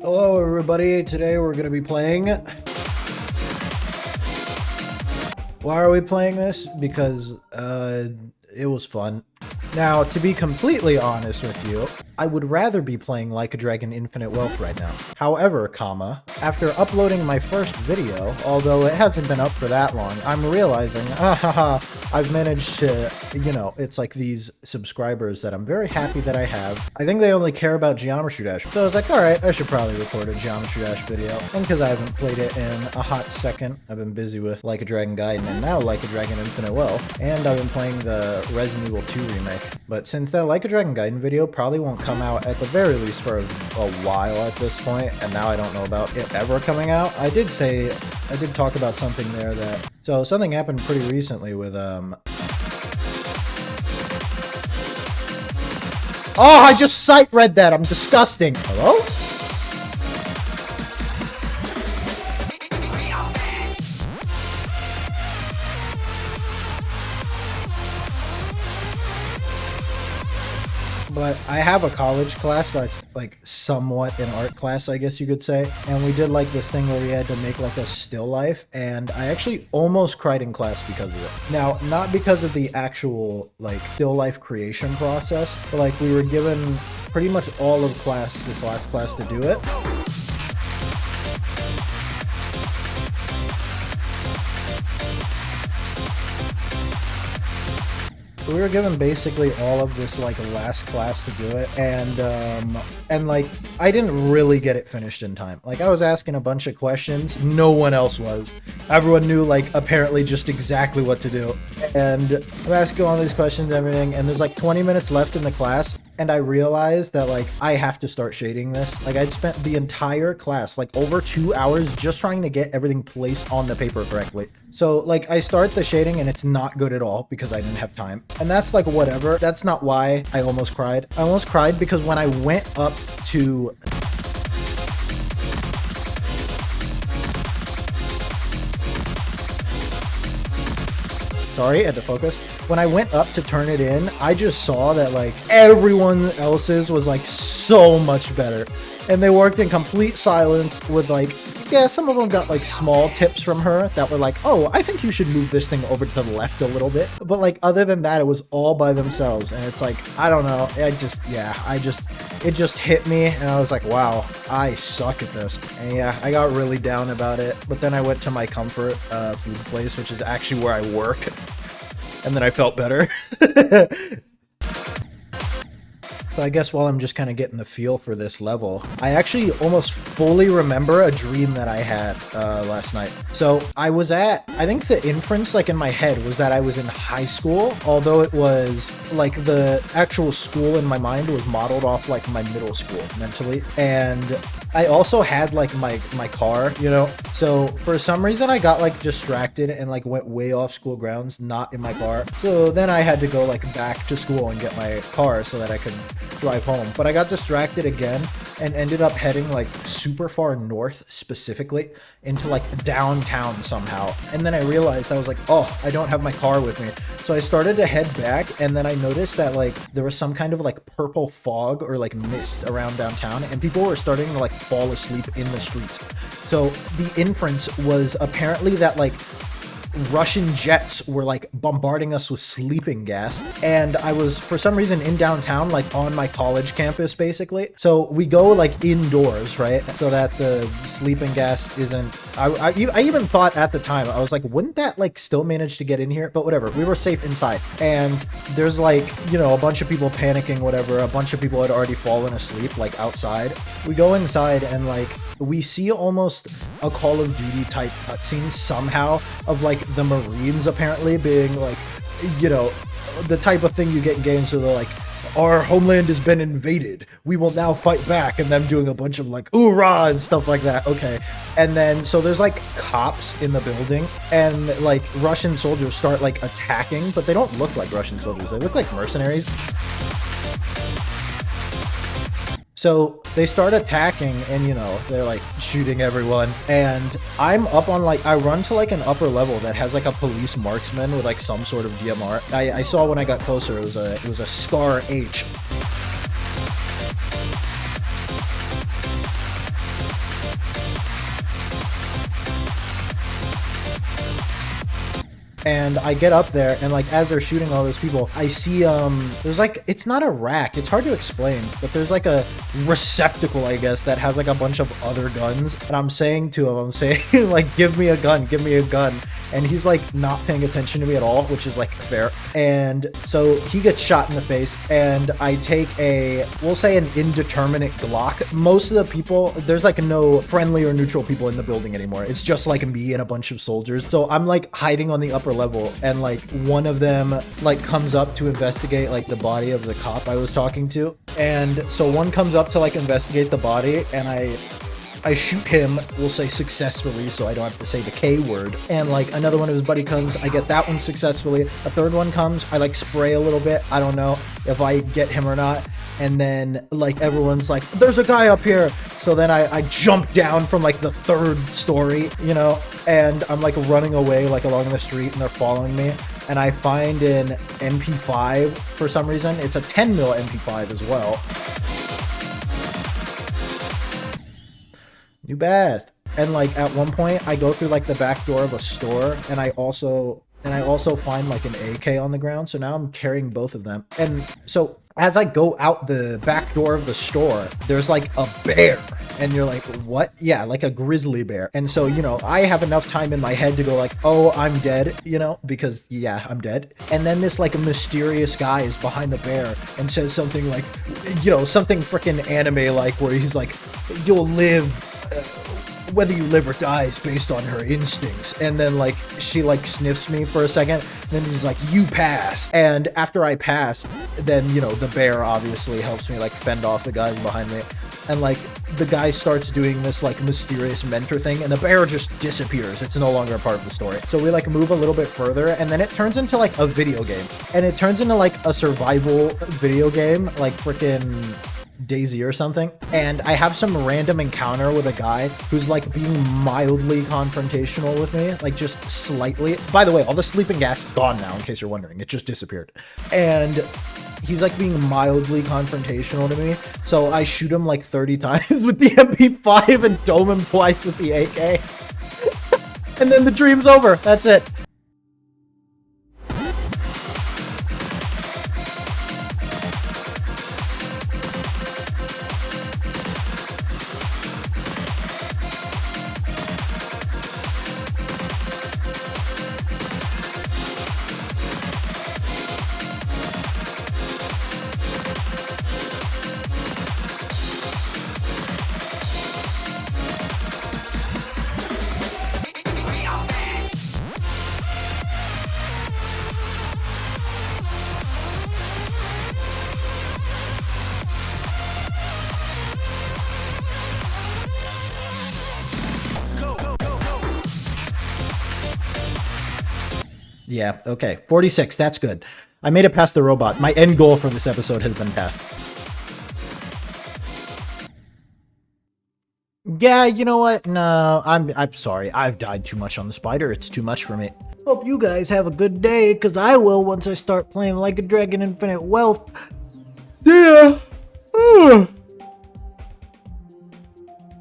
Hello everybody, today we're going to be playing... Why are we playing this? Because, it was fun. Now, to be completely honest with you, I would rather be playing Like a Dragon Infinite Wealth right now. However, after uploading my first video, although it hasn't been up for that long, I'm realizing, I've managed to, it's like these subscribers that I'm very happy that I have. I think they only care about Geometry Dash. So I was like, alright, I should probably record a Geometry Dash video. And because I haven't played it in a hot second, I've been busy with Like a Dragon Gaiden and now Like a Dragon Infinite Wealth. And I've been playing the Resident Evil 2 remake. But since that Like a Dragon Gaiden video probably won't come out at the very least for a while at this point, and now I don't know about it ever coming out, I did talk about something there so something happened pretty recently with, Oh, I just sight read that! I'm disgusting! Hello? But I have a college class that's like somewhat an art class, I guess you could say. And we did like this thing where we had to make like a still life. And I actually almost cried in class because of it. Now, not because of the actual like still life creation process, but like we were given pretty much all of this last class to do it. We were given basically all of this like last class to do it, and like I didn't really get it finished in time. Like I was asking a bunch of questions, no one else was. Everyone knew like apparently just exactly what to do. And I'm asking all these questions and everything, and there's like 20 minutes left in the class, and I realized that like I have to start shading this. Like I'd spent the entire class, like over 2 hours, just trying to get everything placed on the paper correctly. So like I start the shading and it's not good at all because I didn't have time. And that's like whatever. That's not why I almost cried. I almost cried because when I went up to... Sorry, I had to focus. When I went up to turn it in, I just saw that like everyone else's was like so much better. And they worked in complete silence with like, yeah, some of them got like small tips from her that were like, oh, I think you should move this thing over to the left a little bit. But like other than that, it was all by themselves. And it's like, I don't know. It just hit me and I was like, wow, I suck at this. And yeah, I got really down about it. But then I went to my comfort food place, which is actually where I work. And then I felt better. So I guess while I'm just kind of getting the feel for this level, I actually almost fully remember a dream that I had last night. So I think the inference like in my head was that I was in high school, although it was like the actual school in my mind was modeled off like my middle school mentally. And I also had like my car, so for some reason I got like distracted and like went way off school grounds, not in my car. So then I had to go like back to school and get my car so that I could drive home. But I got distracted again and ended up heading like super far north, specifically into like downtown somehow. And then I realized I was like, oh, I don't have my car with me. So I started to head back, and then I noticed that like there was some kind of like purple fog or like mist around downtown, and people were starting to like fall asleep in the streets. So the inference was apparently that like Russian jets were like bombarding us with sleeping gas, and I was for some reason in downtown, like on my college campus basically. So we go like indoors, right, so that the sleeping gas isn't... I even thought at the time, I was like, wouldn't that like still manage to get in here? But whatever, we were safe inside. And there's like, a bunch of people panicking, whatever. A bunch of people had already fallen asleep like outside. We go inside and like we see almost a Call of Duty type cutscene somehow of like the Marines apparently being like, the type of thing you get in games where they're like, our homeland has been invaded, we will now fight back, and them doing a bunch of like hoorah and stuff like that. Okay. And then so there's like cops in the building, and like Russian soldiers start like attacking, but they don't look like Russian soldiers, they look like mercenaries. So they start attacking and, they're like shooting everyone. And I'm up on like, I run to like an upper level that has like a police marksman with like some sort of DMR. I saw when I got closer, it was a Scar H. And I get up there, and like as they're shooting all those people, I see there's like, it's not a rack, it's hard to explain, but there's like a receptacle, I guess, that has like a bunch of other guns. And I'm saying to him, I'm saying like, give me a gun, give me a gun. And he's like not paying attention to me at all, which is like fair. And so he gets shot in the face, and I take a, we'll say an indeterminate Glock. Most of the people, there's like no friendly or neutral people in the building anymore. It's just like me and a bunch of soldiers. So I'm like hiding on the upper level, and like one of them like comes up to investigate like the body of the cop I was talking to. And so one comes up to like investigate the body, and I shoot him, we'll say successfully, so I don't have to say the K word. And like another one of his buddy comes, I get that one successfully. A third one comes, I like spray a little bit. I don't know if I get him or not. And then like everyone's like, there's a guy up here. So then I jump down from like the third story, you know, and I'm like running away like along the street, and they're following me. And I find an MP5 for some reason. It's a 10 mil MP5 as well. You best. And like at one point I go through like the back door of a store, and I also find like an AK on the ground. So now I'm carrying both of them. And so as I go out the back door of the store, there's like a bear. And you're like, what? Yeah, like a grizzly bear. And so, you know, I have enough time in my head to go like, oh, I'm dead, you know, because yeah, I'm dead. And then this like mysterious guy is behind the bear and says something like, you know, something freaking anime like, where he's like, you'll live, whether you live or die is based on her instincts. And then like she like sniffs me for a second, and then he's like, you pass. And after I pass, then, you know, the bear obviously helps me like fend off the guys behind me. And like the guy starts doing this like mysterious mentor thing, and the bear just disappears. It's no longer a part of the story. So we like move a little bit further, and then it turns into like a video game, and it turns into like a survival video game, like freaking Daisy or something. And I have some random encounter with a guy who's like being mildly confrontational with me, like just slightly. By the way, all the sleeping gas is gone now, in case you're wondering. It just disappeared. And he's like being mildly confrontational to me. So I shoot him like 30 times with the MP5 and dome him twice with the AK. And then the dream's over. That's it. Yeah, okay. 46, that's good. I made it past the robot. My end goal for this episode has been passed. Yeah, you know what? No, I'm sorry. I've died too much on the spider. It's too much for me. Hope you guys have a good day, because I will once I start playing Like a Dragon Infinite Wealth. See ya!